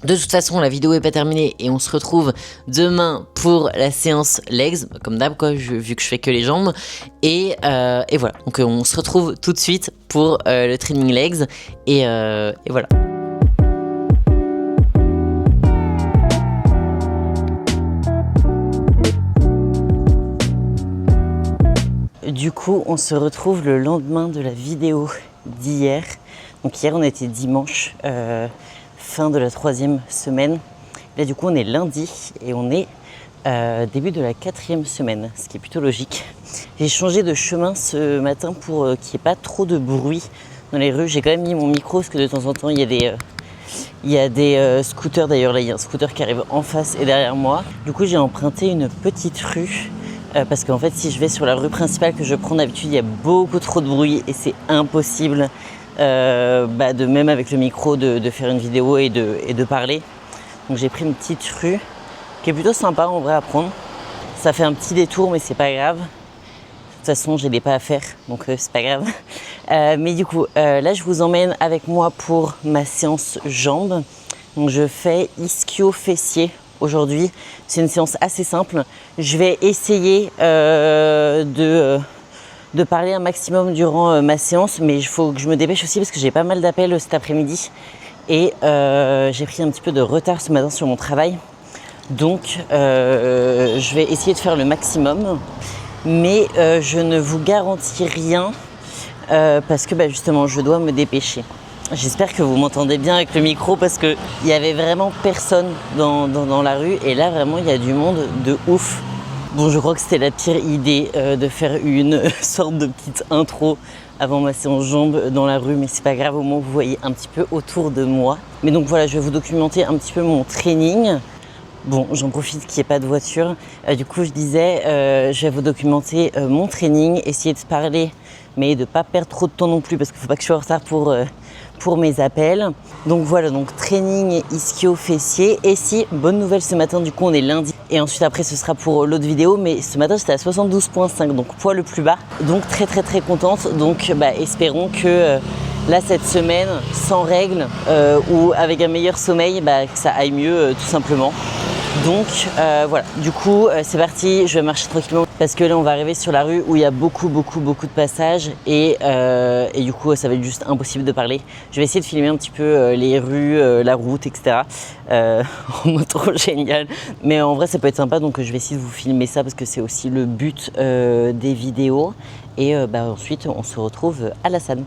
De toute façon, la vidéo est pas terminée et on se retrouve demain pour la séance legs, comme d'hab quoi, vu que je fais que les jambes. Et voilà, donc on se retrouve tout de suite pour le training legs et voilà. Du coup, on se retrouve le lendemain de la vidéo d'hier. Donc hier, on était dimanche. Fin de la 3e semaine. Là du coup on est lundi et on est début de la 4e semaine, ce qui est plutôt logique. J'ai changé de chemin ce matin pour qu'il n'y ait pas trop de bruit dans les rues. J'ai quand même mis mon micro parce que de temps en temps il y a des scooters. D'ailleurs là il y a un scooter qui arrive en face et derrière moi. Du coup j'ai emprunté une petite rue parce qu'en fait si je vais sur la rue principale que je prends d'habitude, il y a beaucoup trop de bruit et c'est impossible de même avec le micro de faire une vidéo et de parler. Donc j'ai pris une petite rue qui est plutôt sympa en vrai à prendre. Ça fait un petit détour mais c'est pas grave. De toute façon j'ai des pas à faire donc c'est pas grave. Mais du coup là je vous emmène avec moi pour ma séance jambes. Donc je fais ischio fessier aujourd'hui. C'est une séance assez simple. Je vais essayer de parler un maximum durant ma séance, mais il faut que je me dépêche aussi parce que j'ai pas mal d'appels cet après-midi et j'ai pris un petit peu de retard ce matin sur mon travail, donc je vais essayer de faire le maximum, mais je ne vous garantis rien parce que justement je dois me dépêcher. J'espère que vous m'entendez bien avec le micro parce qu'il y avait vraiment personne dans la rue et là vraiment il y a du monde de ouf. Bon, je crois que c'était la pire idée de faire une sorte de petite intro avant ma séance jambes dans la rue, mais c'est pas grave, au moins vous voyez un petit peu autour de moi. Mais donc voilà, je vais vous documenter un petit peu mon training. Bon, j'en profite qu'il n'y ait pas de voiture. Du coup, je disais, je vais vous documenter mon training, essayer de parler, mais de ne pas perdre trop de temps non plus parce qu'il ne faut pas que je sois en retard pour mes appels. Donc voilà, donc training ischio fessier. Et si, bonne nouvelle ce matin, du coup on est lundi. Et ensuite après ce sera pour l'autre vidéo, mais ce matin j'étais à 72,5, donc poids le plus bas. Donc très très très contente. Donc espérons que là cette semaine, sans règles ou avec un meilleur sommeil, que ça aille mieux tout simplement. Donc voilà, du coup c'est parti, je vais marcher tranquillement parce que là on va arriver sur la rue où il y a beaucoup de passages et du coup ça va être juste impossible de parler. Je vais essayer de filmer un petit peu les rues, la route, etc. En mode trop génial. Mais en vrai ça peut être sympa, donc je vais essayer de vous filmer ça parce que c'est aussi le but des vidéos. Et ensuite on se retrouve à la salle.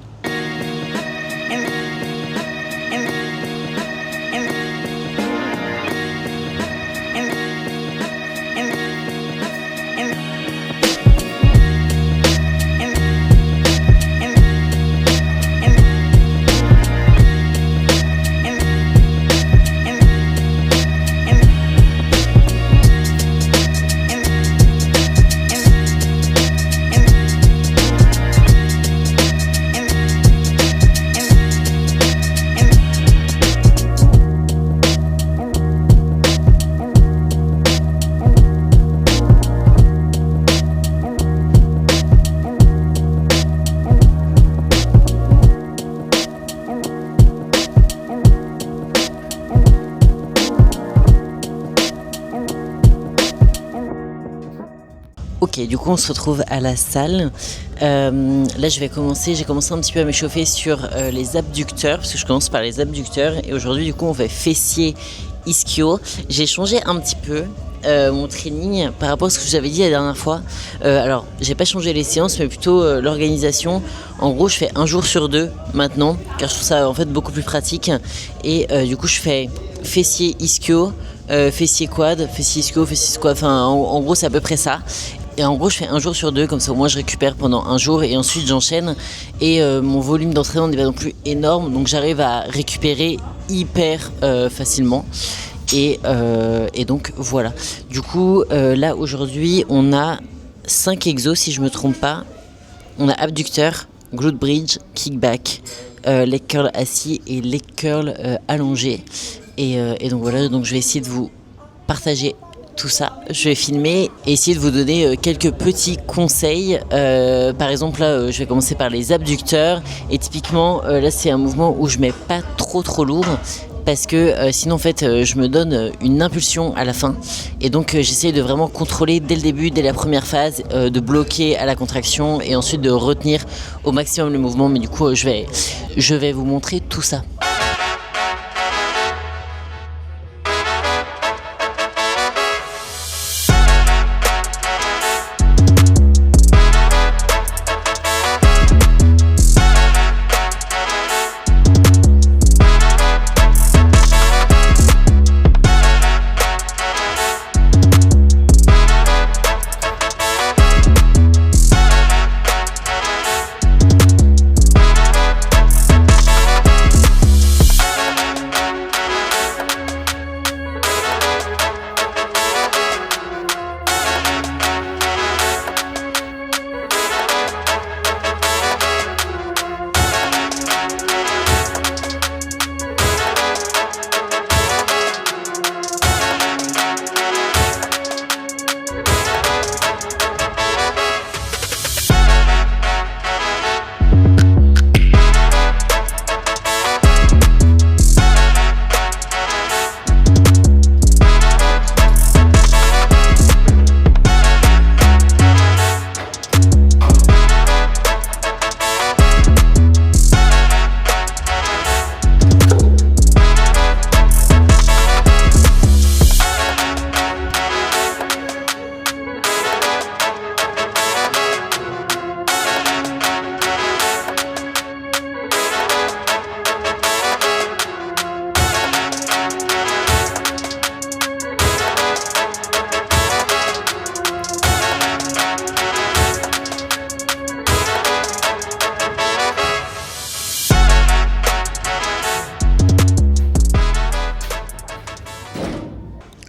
Ok, du coup on se retrouve à la salle. Là j'ai commencé un petit peu à m'échauffer sur les abducteurs, parce que je commence par les abducteurs. Et aujourd'hui du coup on fait fessier ischio. J'ai changé un petit peu. mon training par rapport à ce que j'avais dit la dernière fois. Alors, j'ai pas changé les séances, mais plutôt l'organisation. En gros, je fais un jour sur 2 maintenant, car je trouve ça en fait beaucoup plus pratique. Et du coup, je fais fessier ischio, fessier quad, fessier ischio, fessier squat. Enfin, en gros, c'est à peu près ça. Et en gros, je fais un jour sur 2, comme ça au moins je récupère pendant un jour et ensuite j'enchaîne. Et mon volume d'entraînement n'est pas non plus énorme, donc j'arrive à récupérer hyper facilement. Et donc voilà. Du coup, là aujourd'hui, on a 5 exos si je me trompe pas. On a abducteur, glute bridge, kickback, leg curl assis et leg curl allongé. Et donc voilà, donc je vais essayer de vous partager tout ça. Je vais filmer et essayer de vous donner quelques petits conseils. Par exemple, là, je vais commencer par les abducteurs. Et typiquement, là, c'est un mouvement où je mets pas trop lourd. Parce que sinon en fait je me donne une impulsion à la fin et donc j'essaye de vraiment contrôler dès le début, dès la première phase, de bloquer à la contraction et ensuite de retenir au maximum le mouvement. Mais du coup je vais vous montrer tout ça.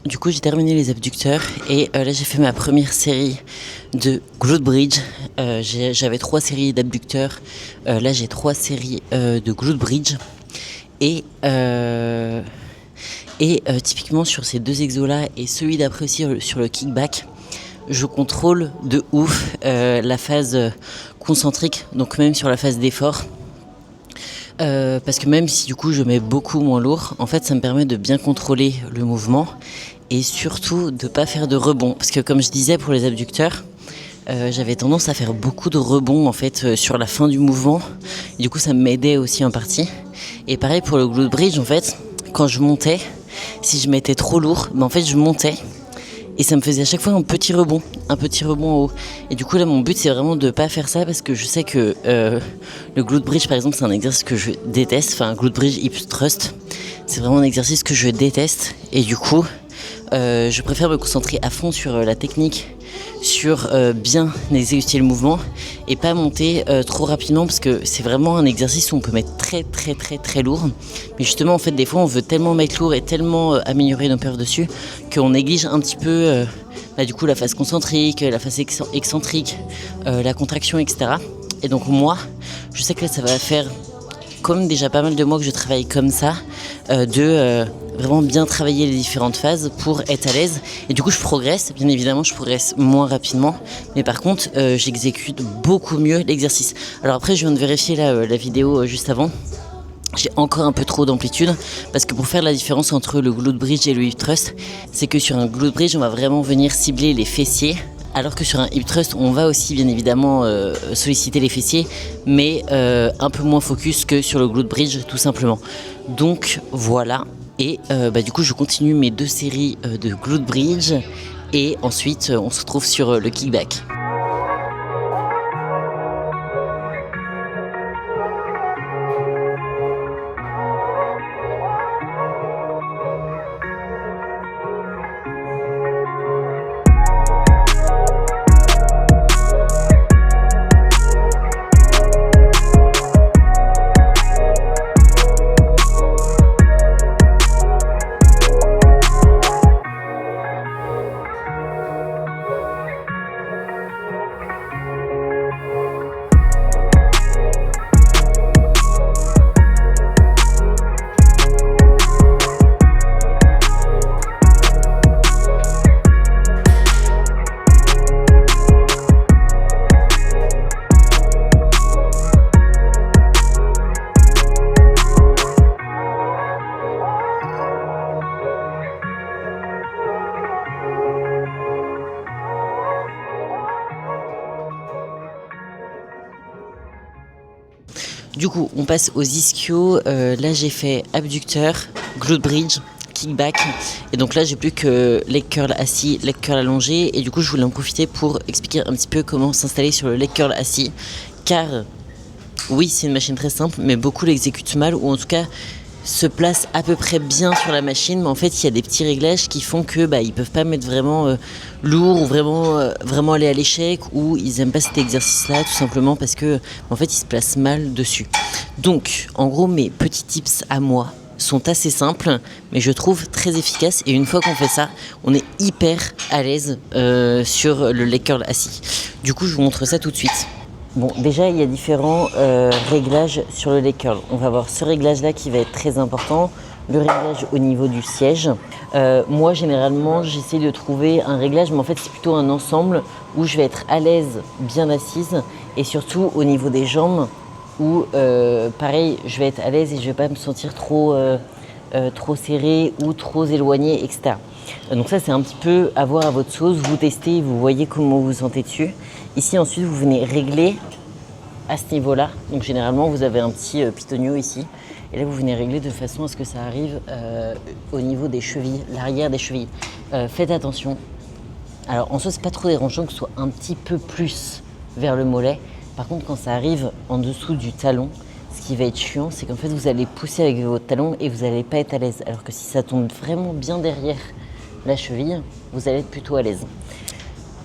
Du coup j'ai terminé les abducteurs et là j'ai fait ma première série de glute bridge. J'avais 3 séries d'abducteurs, là j'ai 3 séries de glute bridge et typiquement sur ces 2 exos là et celui d'après aussi sur le kickback, je contrôle de ouf la phase concentrique, donc même sur la phase d'effort. Parce que même si du coup je mets beaucoup moins lourd, en fait ça me permet de bien contrôler le mouvement et surtout de pas faire de rebond, parce que comme je disais pour les abducteurs, j'avais tendance à faire beaucoup de rebonds en fait sur la fin du mouvement et du coup ça m'aidait aussi en partie. Et pareil pour le glute bridge, en fait quand je montais, si je mettais trop lourd, en fait je montais et ça me faisait à chaque fois un petit rebond en haut. Et du coup là mon but c'est vraiment de pas faire ça, parce que je sais que le glute bridge par exemple c'est un exercice que je déteste, enfin glute bridge hip thrust, c'est vraiment un exercice que je déteste et du coup je préfère me concentrer à fond sur la technique, sur bien exécuter le mouvement et pas monter trop rapidement, parce que c'est vraiment un exercice où on peut mettre très lourd, mais justement en fait des fois on veut tellement mettre lourd et tellement améliorer nos perfs dessus qu'on néglige un petit peu du coup la phase concentrique, la phase excentrique, la contraction, etc. Et donc moi je sais que là ça va faire comme déjà pas mal de mois que je travaille comme ça, vraiment bien travailler les différentes phases pour être à l'aise. Et du coup je progresse, bien évidemment je progresse moins rapidement, mais par contre j'exécute beaucoup mieux l'exercice. Alors après je viens de vérifier la vidéo juste avant, j'ai encore un peu trop d'amplitude, parce que pour faire la différence entre le glute bridge et le hip thrust, c'est que sur un glute bridge on va vraiment venir cibler les fessiers, alors que sur un hip thrust on va aussi bien évidemment solliciter les fessiers, mais un peu moins focus que sur le glute bridge tout simplement. Donc voilà. Et du coup je continue mes 2 séries de glute bridge et ensuite on se retrouve sur le kickback. Du coup, on passe aux ischios. Là, j'ai fait abducteur, glute bridge, kickback. Et donc là, j'ai plus que leg curl assis, leg curl allongé. Et du coup, je voulais en profiter pour expliquer un petit peu comment s'installer sur le leg curl assis. Car, oui, c'est une machine très simple, mais beaucoup l'exécutent mal, ou en tout cas se placent à peu près bien sur la machine, mais en fait il y a des petits réglages qui font que ils peuvent pas mettre vraiment lourd ou vraiment aller à l'échec, ou ils aiment pas cet exercice là tout simplement parce que en fait ils se placent mal dessus. Donc en gros mes petits tips à moi sont assez simples mais je trouve très efficaces, et une fois qu'on fait ça on est hyper à l'aise sur le leg curl assis. Du coup je vous montre ça tout de suite. Bon, déjà, il y a différents réglages sur le leg curl. On va voir ce réglage-là qui va être très important, le réglage au niveau du siège. Moi, généralement, j'essaie de trouver un réglage, mais en fait, c'est plutôt un ensemble où je vais être à l'aise, bien assise, et surtout au niveau des jambes, où, pareil, je vais être à l'aise et je vais pas me sentir trop serré ou trop éloigné, etc. Donc ça, c'est un petit peu à voir à votre sauce. Vous testez, vous voyez comment vous vous sentez dessus. Ici, ensuite, vous venez régler à ce niveau-là. Donc généralement, vous avez un petit pitonio ici. Et là, vous venez régler de façon à ce que ça arrive au niveau des chevilles, l'arrière des chevilles. Faites attention. Alors en soi, c'est pas trop dérangeant que ce soit un petit peu plus vers le mollet. Par contre, quand ça arrive en dessous du talon, ce qui va être chiant, c'est qu'en fait, vous allez pousser avec votre talon et vous n'allez pas être à l'aise. Alors que si ça tombe vraiment bien derrière la cheville, vous allez être plutôt à l'aise.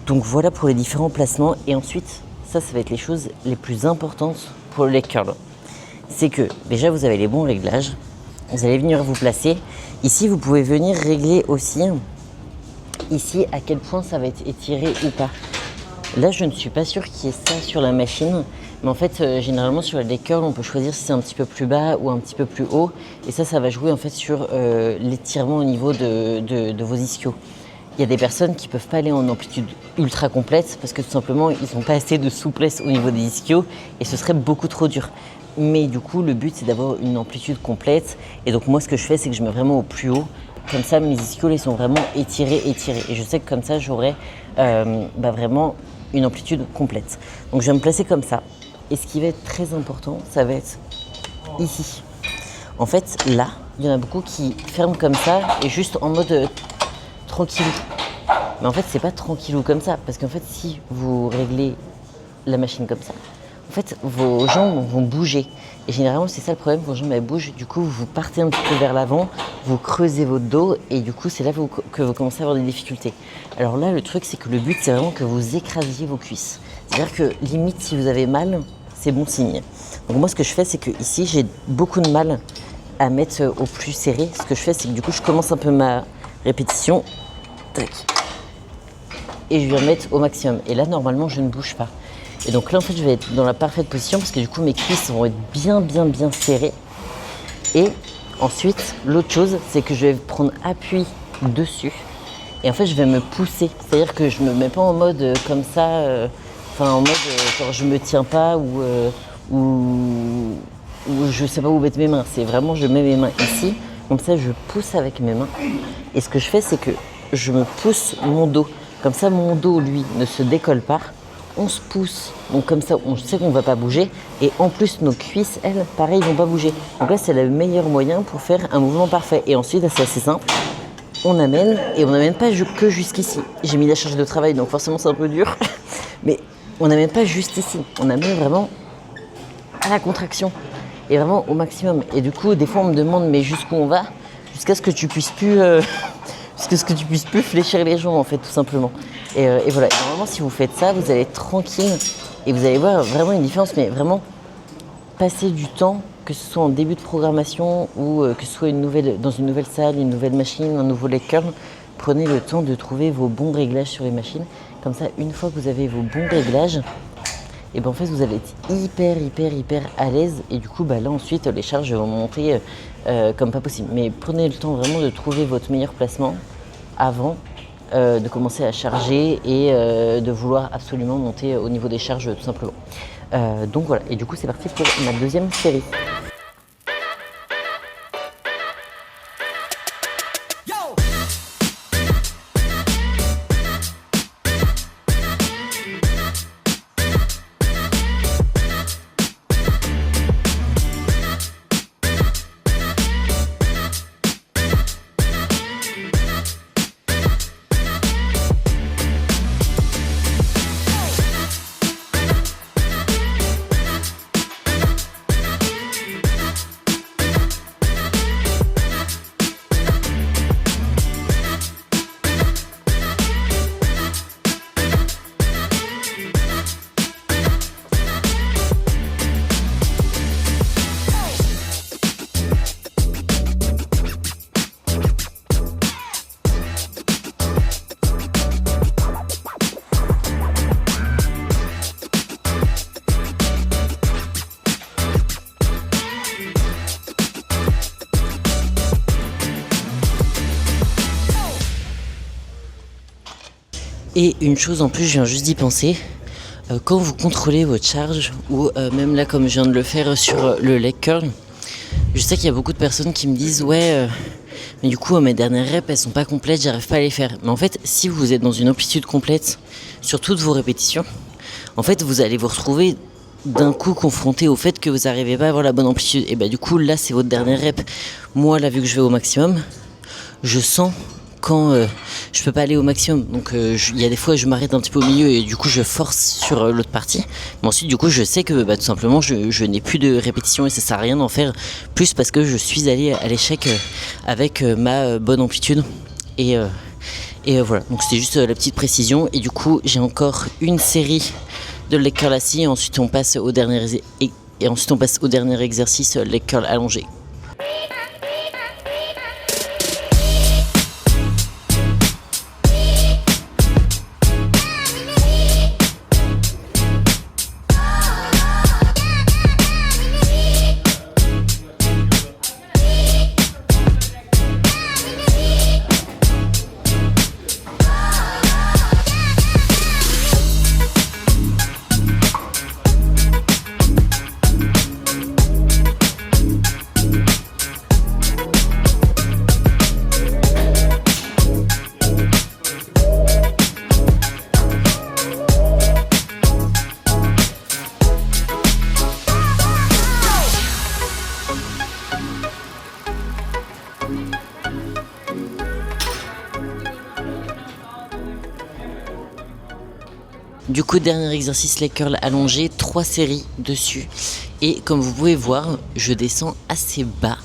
Donc voilà pour les différents placements. Et ensuite, ça va être les choses les plus importantes pour le leg curl. C'est que déjà, vous avez les bons réglages. Vous allez venir vous placer. Ici, vous pouvez venir régler aussi ici à quel point ça va être étiré ou pas. Là, je ne suis pas sûre qu'il y ait ça sur la machine. Mais en fait, généralement sur le leg curl, on peut choisir si c'est un petit peu plus bas ou un petit peu plus haut. Et ça va jouer en fait sur l'étirement au niveau de vos ischios. Il y a des personnes qui ne peuvent pas aller en amplitude ultra complète parce que tout simplement, ils n'ont pas assez de souplesse au niveau des ischios et ce serait beaucoup trop dur. Mais du coup, le but, c'est d'avoir une amplitude complète. Et donc moi, ce que je fais, c'est que je mets vraiment au plus haut. Comme ça, mes ischios, ils sont vraiment étirés. Et je sais que comme ça, j'aurai vraiment une amplitude complète. Donc je vais me placer comme ça. Et ce qui va être très important, ça va être ici. En fait, là, il y en a beaucoup qui ferment comme ça et juste en mode tranquillou. Mais en fait, c'est pas tranquillou comme ça. Parce qu'en fait, si vous réglez la machine comme ça, en fait, vos jambes vont bouger. Et généralement, c'est ça le problème, vos jambes elles bougent. Du coup, vous partez un petit peu vers l'avant, vous creusez votre dos et du coup, c'est là que vous commencez à avoir des difficultés. Alors là, le truc, c'est que le but, c'est vraiment que vous écrasiez vos cuisses. C'est-à-dire que limite, si vous avez mal, c'est bon signe. Donc moi, ce que je fais, c'est que ici, j'ai beaucoup de mal à mettre au plus serré. Ce que je fais, c'est que du coup, je commence un peu ma répétition. Tac. Et je vais remettre au maximum. Et là, normalement, je ne bouge pas. Et donc là, en fait, je vais être dans la parfaite position parce que du coup, mes cuisses vont être bien serrées. Et ensuite, l'autre chose, c'est que je vais prendre appui dessus. Et en fait, je vais me pousser. C'est-à-dire que je me mets pas en mode comme ça, en mode genre je me tiens pas ou je sais pas où mettre mes mains. C'est vraiment, je mets mes mains ici. Comme ça, je pousse avec mes mains. Et ce que je fais, c'est que je me pousse mon dos. Comme ça, mon dos, lui, ne se décolle pas. 11 pouces. Donc comme ça, on sait qu'on va pas bouger. Et en plus, nos cuisses, elles, pareil, vont pas bouger. Donc là, c'est le meilleur moyen pour faire un mouvement parfait. Et ensuite, c'est assez simple. On amène, et on n'amène pas que jusqu'ici. J'ai mis la charge de travail, donc forcément, c'est un peu dur. Mais on n'amène pas juste ici. On amène vraiment à la contraction. Et vraiment au maximum. Et du coup, des fois, on me demande, mais jusqu'où on va? Jusqu'à ce que tu puisses plus... Jusqu'à ce que tu puisses plus fléchir les jambes, en fait, tout simplement. Et voilà. Et normalement, si vous faites ça, vous allez être tranquille. Et vous allez voir vraiment une différence, mais vraiment passer du temps, que ce soit en début de programmation ou que ce soit dans une nouvelle salle, une nouvelle machine, un nouveau leg curl, prenez le temps de trouver vos bons réglages sur les machines. Comme ça, une fois que vous avez vos bons réglages, et ben en fait vous allez être hyper à l'aise. Et du coup, là ensuite, les charges vont monter comme pas possible. Mais prenez le temps vraiment de trouver votre meilleur placement avant de commencer à charger et de vouloir absolument monter au niveau des charges tout simplement. Donc voilà, et du coup c'est parti pour ma deuxième série. Et une chose en plus, je viens juste d'y penser, quand vous contrôlez votre charge, ou même là comme je viens de le faire sur le leg curl, je sais qu'il y a beaucoup de personnes qui me disent ouais, mais du coup mes dernières reps elles sont pas complètes, j'arrive pas à les faire. Mais en fait, si vous êtes dans une amplitude complète sur toutes vos répétitions, en fait vous allez vous retrouver d'un coup confronté au fait que vous n'arrivez pas à avoir la bonne amplitude. Et du coup là c'est votre dernière rep. Moi là, vu que je vais au maximum, je sens quand je peux pas aller au maximum. Donc il y a des fois je m'arrête un petit peu au milieu et du coup je force sur l'autre partie. Mais ensuite du coup je sais que tout simplement je n'ai plus de répétition et ça sert à rien d'en faire plus parce que je suis allé à l'échec avec ma bonne amplitude. Et voilà, donc c'était juste la petite précision. Et du coup j'ai encore une série de leg curl assis et ensuite on passe au dernier exercice, leg curl allongé. Du coup, dernier exercice, leg curl allongé, 3 séries dessus. Et comme vous pouvez voir, je descends assez bas.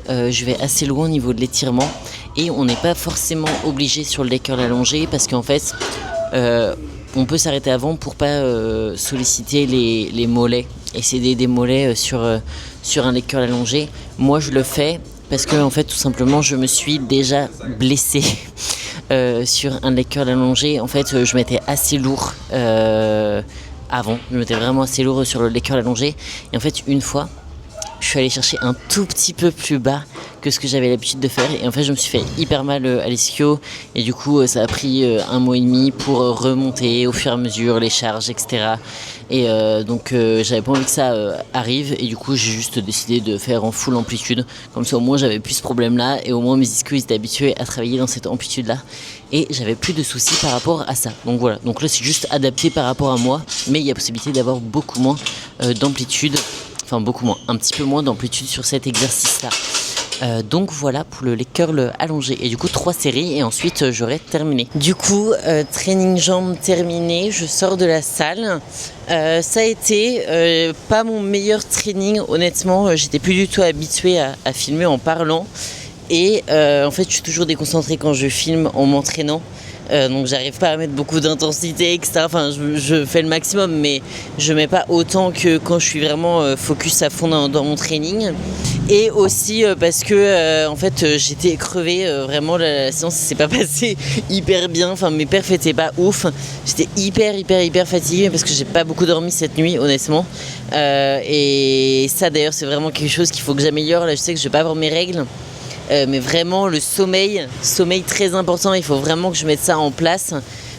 Je vais assez loin au niveau de l'étirement. Et on n'est pas forcément obligé sur le leg curl allongé parce qu'en fait, on peut s'arrêter avant pour pas solliciter les mollets et s'aider des mollets sur un leg curl allongé. Moi, je le fais parce que en fait, tout simplement, je me suis déjà blessé. Sur un leg curl allongé, en fait, je m'étais assez lourd avant. Je m'étais vraiment assez lourd sur le leg curl allongé. Et en fait, une fois, je suis allé chercher un tout petit peu plus bas que ce que j'avais l'habitude de faire, et en fait je me suis fait hyper mal à l'ischio, et du coup ça a pris 1 mois et demi pour remonter au fur et à mesure les charges, etc. Et donc j'avais pas envie que ça arrive, et du coup j'ai juste décidé de faire en full amplitude, comme ça au moins j'avais plus ce problème là, et au moins mes ischios ils étaient habitués à travailler dans cette amplitude là, et j'avais plus de soucis par rapport à ça. Donc voilà, donc là c'est juste adapté par rapport à moi, mais il y a possibilité d'avoir beaucoup moins d'amplitude, enfin beaucoup moins, un petit peu moins d'amplitude sur cet exercice là. Donc voilà pour le leg curl allongé, et du coup 3 séries et ensuite j'aurai terminé. Du coup training jambes terminé, je sors de la salle. Ça a été pas mon meilleur training honnêtement, j'étais plus du tout habituée à filmer en parlant, et en fait je suis toujours déconcentrée quand je filme en m'entraînant. Donc j'arrive pas à mettre beaucoup d'intensité, etc. Enfin je fais le maximum, mais je mets pas autant que quand je suis vraiment focus à fond dans mon training. Et aussi parce que en fait j'étais crevée, vraiment la séance s'est pas passée hyper bien, enfin mes perfs étaient pas ouf, j'étais hyper fatiguée parce que j'ai pas beaucoup dormi cette nuit honnêtement, et ça d'ailleurs c'est vraiment quelque chose qu'il faut que j'améliore. Là je sais que je vais pas avoir mes règles, mais vraiment le sommeil très important, il faut vraiment que je mette ça en place,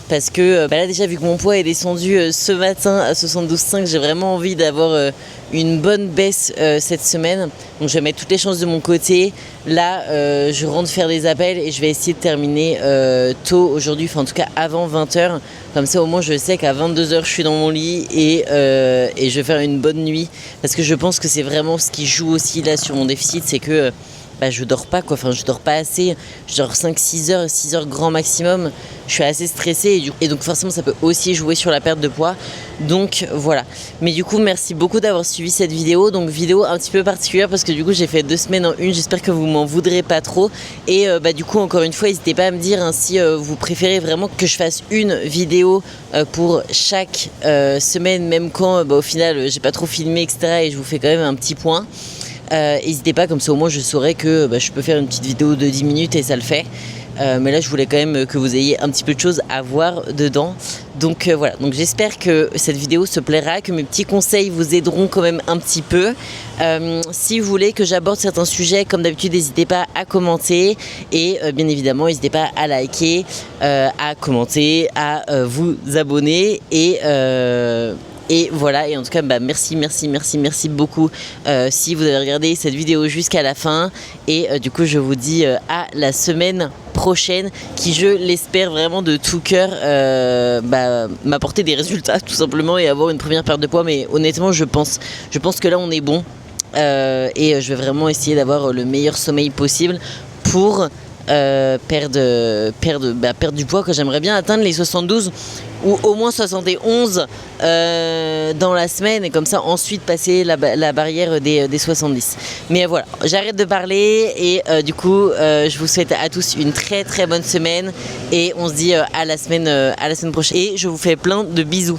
parce que là déjà vu que mon poids est descendu ce matin à 72,5, j'ai vraiment envie d'avoir une bonne baisse cette semaine, donc je vais mettre toutes les chances de mon côté. Là je rentre faire des appels et je vais essayer de terminer tôt aujourd'hui, enfin en tout cas avant 20h, comme ça au moins je sais qu'à 22h je suis dans mon lit, et je vais faire une bonne nuit, parce que je pense que c'est vraiment ce qui joue aussi là sur mon déficit, c'est que je dors pas quoi, enfin je dors pas assez, je dors 5-6 heures, 6 heures grand maximum, je suis assez stressée, et donc forcément ça peut aussi jouer sur la perte de poids, donc voilà. Mais du coup merci beaucoup d'avoir suivi cette vidéo, donc vidéo un petit peu particulière parce que du coup j'ai fait 2 semaines en une, j'espère que vous m'en voudrez pas trop, et du coup encore une fois n'hésitez pas à me dire si vous préférez vraiment que je fasse une vidéo pour chaque semaine, même quand au final j'ai pas trop filmé, etc. et je vous fais quand même un petit point. N'hésitez pas, comme ça au moins je saurai que je peux faire une petite vidéo de 10 minutes et ça le fait. Mais là je voulais quand même que vous ayez un petit peu de choses à voir dedans. Donc voilà, donc j'espère que cette vidéo se plaira, que mes petits conseils vous aideront quand même un petit peu. Si vous voulez que j'aborde certains sujets, comme d'habitude n'hésitez pas à commenter, et bien évidemment n'hésitez pas à liker, à commenter, à vous abonner, et voilà, et en tout cas merci beaucoup si vous avez regardé cette vidéo jusqu'à la fin, et du coup je vous dis à la semaine prochaine, qui je l'espère vraiment de tout cœur m'apporter des résultats tout simplement, et avoir une première perte de poids. Mais honnêtement je pense que là on est bon, et je vais vraiment essayer d'avoir le meilleur sommeil possible pour perdre du poids, que j'aimerais bien atteindre les 72 ou au moins 71 dans la semaine, et comme ça ensuite passer la barrière des 70. Mais voilà, j'arrête de parler, et du coup je vous souhaite à tous une très bonne semaine, et on se dit à la semaine prochaine, et je vous fais plein de bisous.